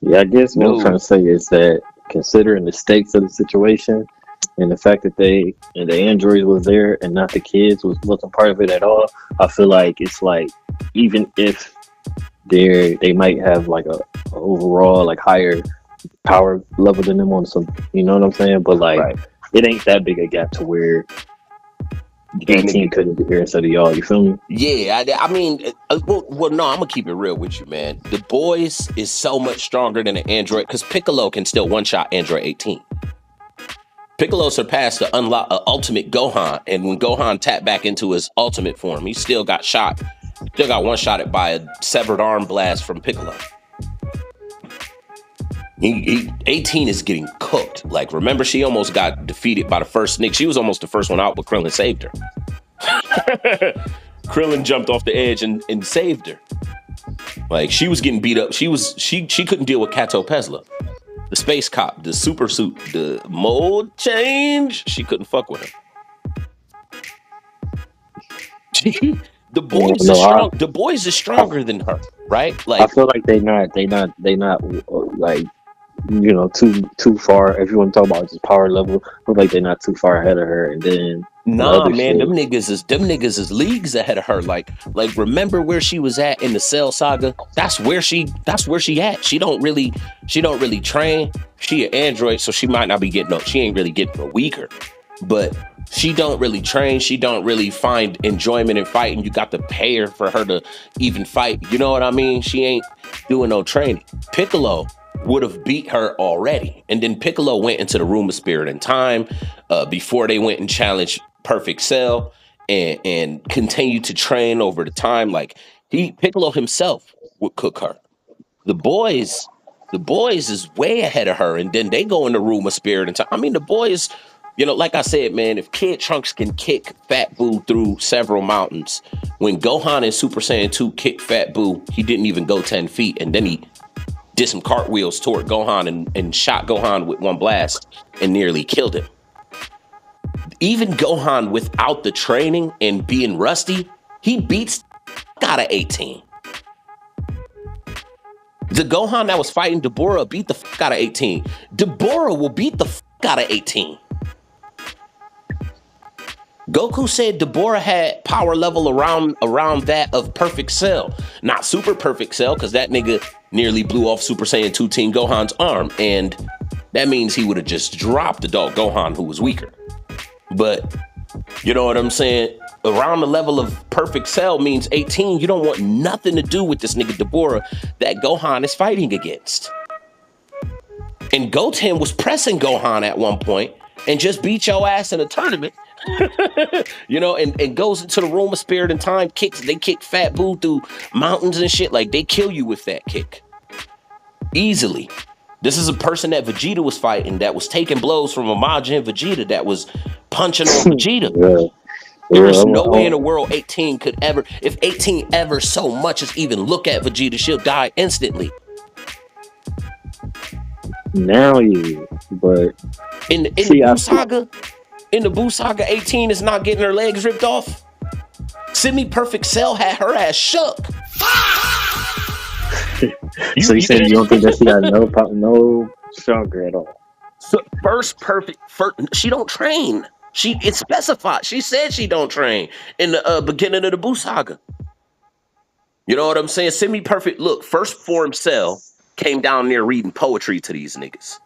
Yeah, I guess what I'm trying No, to say is that considering the stakes of the situation and the fact that they and the androids was there and not the kids wasn't part of it at all, I feel like it's like even if they might have like a overall like higher power level than them on some, you know what I'm saying? But like right. it ain't that big a gap to where These 18 niggas. couldn't be here instead of y'all. You feel me? Yeah, I mean, well, no, I'm gonna keep it real with you, man. The boys is so much stronger than an Android because Piccolo can still one shot Android 18. Piccolo surpassed the ultimate Gohan, and when Gohan tapped back into his ultimate form, he still got shot, still got one shotted by a severed arm blast from Piccolo. 18 is getting cooked. Like, remember, she almost got defeated by the first Nick. She was almost the first one out, but Krillin saved her. Krillin jumped off the edge and saved her. Like, she was getting beat up. She couldn't deal with Kato Pesla. The space cop, the super suit, the mold change. She couldn't fuck with him. The boys is No, strong. The boys is I stronger than her, right? I Like, feel like they not like too far. If you want to talk about just power level, I feel like they're not too far ahead of her. And then the nah, other man, shit, them niggas is leagues ahead of her. Like remember where she was at in the Cell Saga? That's where she at. She don't really train. She an android, so she might not be getting no. She ain't really getting no weaker, but she don't really train. She don't really find enjoyment in fighting. You got to pay her for her to even fight. You know what I mean? She ain't doing no training. Piccolo would have beat her already. And then Piccolo went into the room of spirit and time before they went and challenged Perfect Cell and continued to train over the time. Like Piccolo himself would cook her. The boys, the boys is way ahead of her, and then they go in the room of spirit and time. I mean, the boys, like I said, man, if Kid Trunks can kick Fat Boo through several mountains, when Gohan in Super Saiyan 2 kicked Fat Boo, he didn't even go 10 feet, and then he did some cartwheels toward Gohan and shot Gohan with one blast and nearly killed him. Even Gohan without the training and being rusty, he beats out of 18. The Gohan that was fighting Deborah beat the fuck out of 18. Deborah will beat the fuck out of 18. Goku said Deborah had power level around that of Perfect Cell. Not Super Perfect Cell, because that nigga nearly blew off Super Saiyan 2 Team Gohan's arm. And that means he would have just dropped the dog Gohan, who was weaker. But, you know what I'm saying? Around the level of Perfect Cell means 18. You don't want nothing to do with this nigga Deborah that Gohan is fighting against. And Goten was pressing Gohan at one point and just beat your ass in a tournament. and goes into the room of spirit and time, they kick Fat Boo through mountains and shit. Like, they kill you with that kick. Easily. This is a person that Vegeta was fighting that was taking blows from a Majin Vegeta that was punching on Vegeta. yeah, There's yeah, no way in the world 18 could ever, if 18 ever so much as even look at Vegeta, she'll die instantly. now you, but In the see, Buu saga, in the Buu saga, 18 is not getting her legs ripped off. Semi-Perfect Cell had her ass shook. so you saying you don't think that she got no stronger at all? So first, she don't train. It's specified. She said she don't train in the beginning of the Buu saga. You know what I'm saying? Semi-Perfect, look, first form Cell came down there reading poetry to these niggas.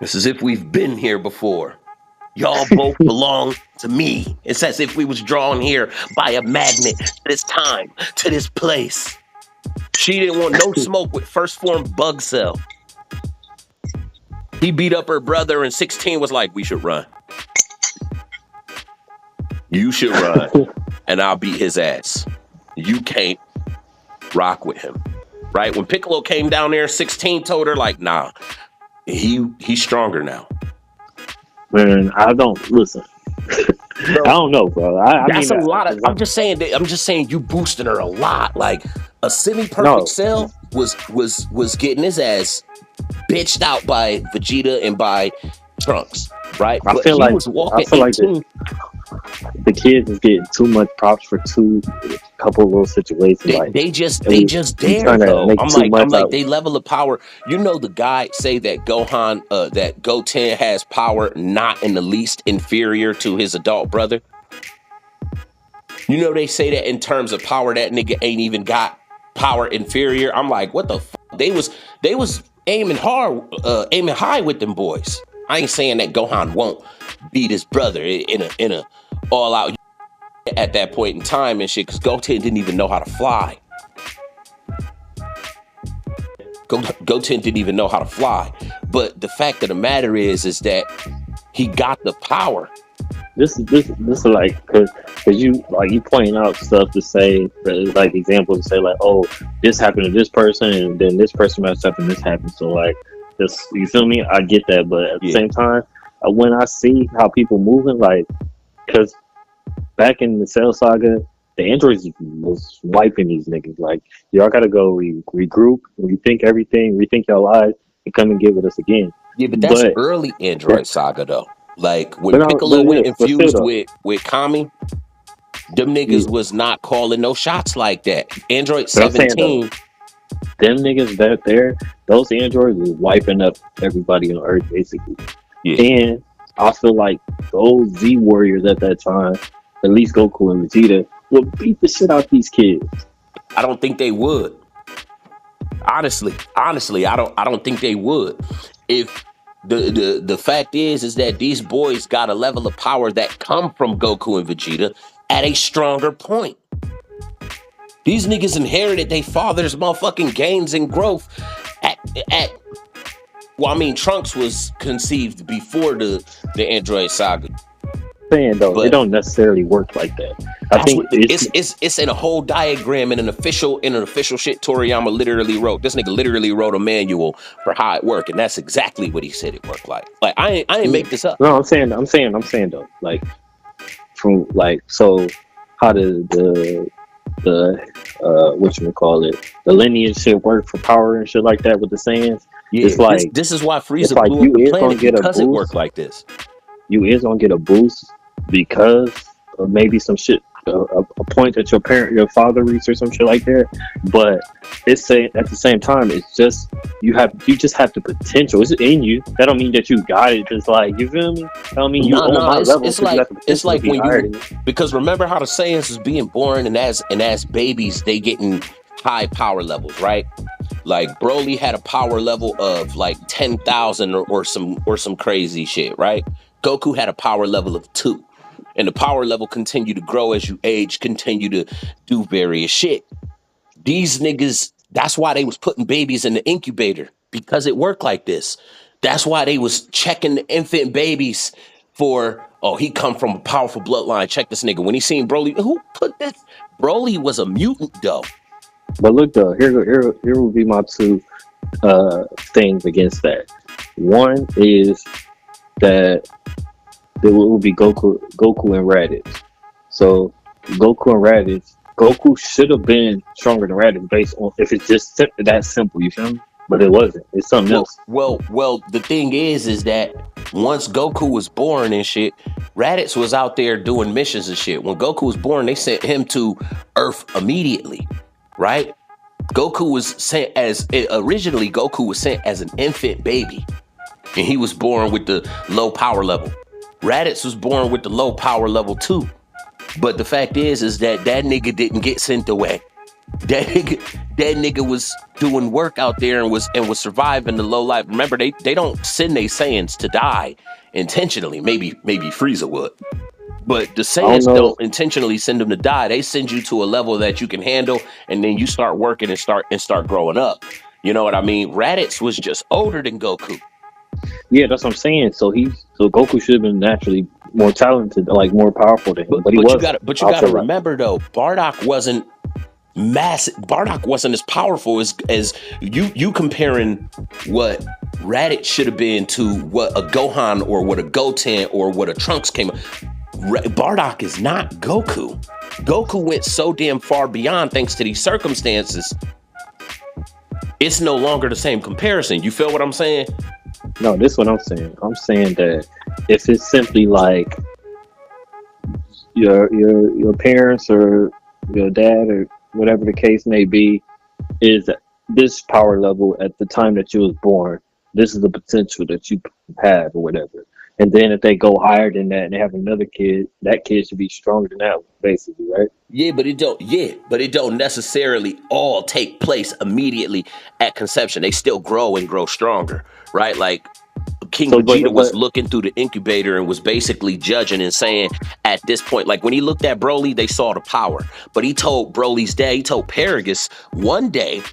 It's as if we've been here before. Y'all both belong to me. It's as if we was drawn here by a magnet to this time, to this place. She didn't want no smoke with first form Bug Cell. He beat up her brother and 16 was like, we should run. You should run and I'll beat his ass. You can't rock with him. Right? When Piccolo came down there, 16 told her like, nah, he's stronger now. Man, I don't listen. I don't know, bro. That's a lot of. I'm just saying you boosting her a lot. Like a semi-perfect Cell was getting his ass bitched out by Vegeta and by Trunks, right? I But feel he like was walking I feel like 18. the kids is getting too much props for two couple of little situations. They Like they just and they just we there trying to though. make too I'm much like out. they level of power. You know the guy say that that Goten has power not in the least inferior to his adult brother. You know they say that in terms of power that nigga ain't even got power inferior. I'm like, what the fuck? They was aiming hard, aiming high with them boys. I ain't saying that Gohan won't beat his brother in a all out at that point in time and shit, because Goten didn't even know how to fly. Goten didn't even know how to fly. But the fact of the matter is that he got the power. This is like because you pointing out stuff to say like examples to say like, oh, this happened to this person and then this person messed up and this happened. So like this, you feel me? I get that, but at the same time, when I see how people moving, like, because back in the Cell Saga, the androids was wiping these niggas. Like, y'all gotta go regroup, rethink everything, rethink your lives, and come and get with us again. Yeah, but that's But early that, Android Saga though. Like when but no, Piccolo but went yes, but still infused though, with Kami, them yeah. niggas was not calling no shots like that. Android But I'm saying though, 17, them niggas that there, those androids was wiping up everybody on Earth basically. yeah. And I feel like those Z warriors at that time, at least Goku and Vegeta, would beat the shit out these kids. I don't think they would. Honestly, I don't think they would. If the fact is that these boys got a level of power that come from Goku and Vegeta at a stronger point. These niggas inherited their father's motherfucking gains and growth at well, I mean, Trunks was conceived before the Android Saga. Saying though, it But don't necessarily work like that. I that's think what it's in a whole diagram in an official shit Toriyama literally wrote. This nigga literally wrote a manual for how it worked, and that's exactly what he said it worked like. Like I ain't make this up. no, I'm saying though, like from like so, how does the what you call it, the lineage shit work for power and shit like that with the Saiyans? Yeah, It's like this is why it's Frieza like blew up you the is gonna planet get a because it boost. worked like this. You is gonna get a boost because of maybe some shit, a point that your father reached or some shit like that. But it's saying at the same time, it's just you just have the potential. It's in you. That don't mean that you got it. Just like, you feel me? That don't mean you on my level because you got the potential to be when higher you, than me. because remember how the Saiyans was being born and as babies they getting high power levels, right? Like Broly had a power level of like 10,000 or some crazy shit, right? Goku had a power level of 2. And the power level continue to grow as you age, continue to do various shit. These niggas, that's why they was putting babies in the incubator, because it worked like this. That's why they was checking the infant babies for, oh, he come from a powerful bloodline. Check this nigga. When he seen Broly, who put this? Broly was a mutant though. But look though, here will be my two things against that. One is that there will be Goku and Raditz. So Goku and Raditz, Goku should have been stronger than Raditz based on if it's just that simple. You feel me? But it wasn't. It's something else. Well. The thing is that once Goku was born and shit, Raditz was out there doing missions and shit. When Goku was born, they sent him to Earth immediately, right? Goku was sent originally Goku was sent as an infant baby, and he was born with the low power level. Raditz was born with the low power level too. But the fact is that nigga didn't get sent away. That nigga was doing work out there and was surviving the low life. Remember, they don't send they Saiyans to die intentionally. Maybe Frieza would. But the Saiyans don't intentionally send them to die. They send you to a level that you can handle, and then you start working and start growing up. You know what I mean? Raditz was just older than Goku. Yeah, that's what I'm saying. So Goku should have been naturally more talented, like more powerful than him. But he wasn't. But you gotta remember though, Bardock wasn't massive. Bardock wasn't as powerful as you comparing what Raditz should have been to what a Gohan or what a Goten or what a Trunks came. Bardock is not Goku. Goku went so damn far beyond thanks to these circumstances. It's no longer the same comparison. You feel what I'm saying? No, this is what I'm saying. I'm saying that if it's simply like your parents or your dad or whatever the case may be is this power level at the time that you was born. This is the potential that you have or whatever. And then if they go higher than that and they have another kid, that kid should be stronger than that one, basically, right? Yeah, but it don't. Yeah, but it don't necessarily all take place immediately at conception. They still grow and grow stronger, right? Like King So, Vegeta was but looking through the incubator and was basically judging and saying, at this point, like when he looked at Broly, they saw the power. But he told Broly's dad, he told Paragus, one day,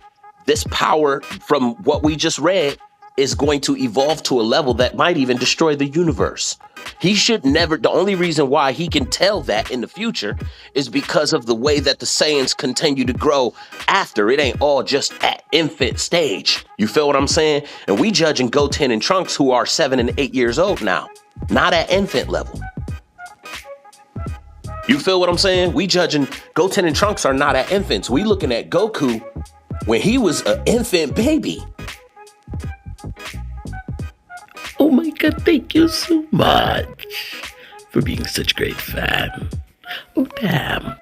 this power from what we just read is going to evolve to a level that might even destroy the universe. He should never, the only reason why he can tell that in the future is because of the way that the Saiyans continue to grow after. It ain't all just at infant stage. You feel what I'm saying? And we judging Goten and Trunks who are 7 and 8 years old now, not at infant level. You feel what I'm saying? We judging Goten and Trunks are not at infants. We looking at Goku when he was an infant baby. Oh my god, thank you so much for being such a great fan. Oh damn.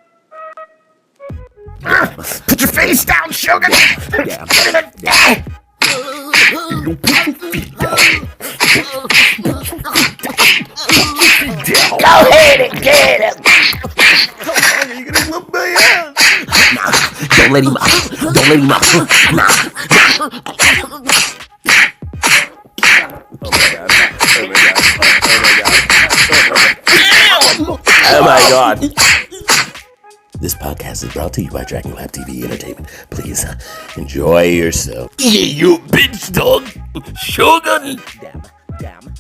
Put your face down, Shogun! Damn. You put your feet down. Go ahead and get him! Are you gonna whoop my ass? Nah, don't let him up. Don't let him up. Nah. Oh my god. Oh my god. Oh my god. This podcast is brought to you by Dragon Lab TV Entertainment. Please enjoy yourself. Yeah, you bitch dog. Shogun. Damn.